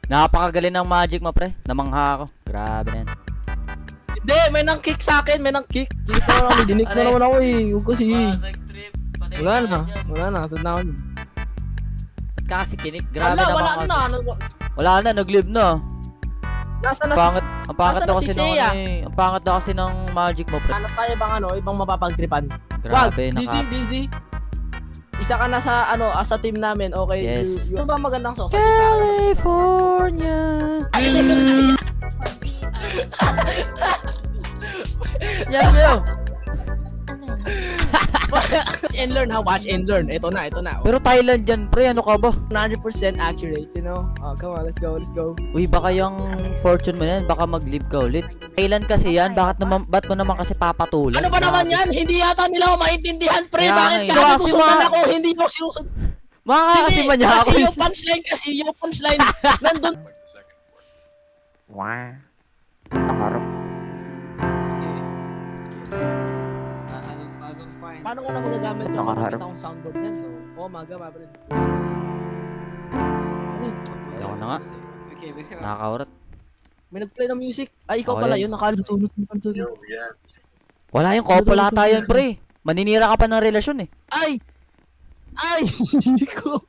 Napakagaling ng magic mo, pre. Namangha ako. Grabe na yan. Hindi, may nang kick sa akin, may nang kick. Kita mo lang, dinik mo naman ako eh. Huwag kasi. Basag trip. Patay Wala ka na, dyan. wala na. Ito na ako. Ba't kasi kinik? Grabe Wala, naman wala kasi. na. Wala na, nag-live na. Nasa Ang na pangit, ang pangit Nasaan daw na kasi si ng Seiya? ano eh. Ang pangit daw kasi ng magic mo, pre. Hanap tayo bang ano, ibang mapapagtripan. Grabe, Dizzy, naka... Dizzy. Isa ka na sa ano, sa team namin. Okay. Yes. Ano ba magandang song? Sabi sa akin. California. Yan yun. Watch and learn ha, watch and learn. Ito na, ito na. Pero Thailand yan, pre. Ano ka ba? 100% accurate, you know? Oh, come on, let's go, let's go. Uy, baka yung fortune mo yan, baka mag-live ka ulit. Thailand kasi yan, ba't mo naman kasi papatulan? Ano ba naman yan? Hindi yata nila ako maintindihan, pre. Kaya Bakit nga, kahit kasi susundan mga- ako, hindi mo sinusunod. Makakasi man niya ako. Kasi yung punchline, nandun. Wah. Nakarap. I don't find. Paano ko na magagamit yung Nakaharap. nakita kong soundboard niyan? So, oh, maga, mabrid. Ako na nga. Okay, we have. Nakakaurat. May nag-play ng music. Ay, ikaw Ako pala yan. yun. Nakalutulot mo pa doon. Wala yung couple ata yun, pre. Maninira ka pa ng relasyon eh. Ay! Ay! Hindi ko.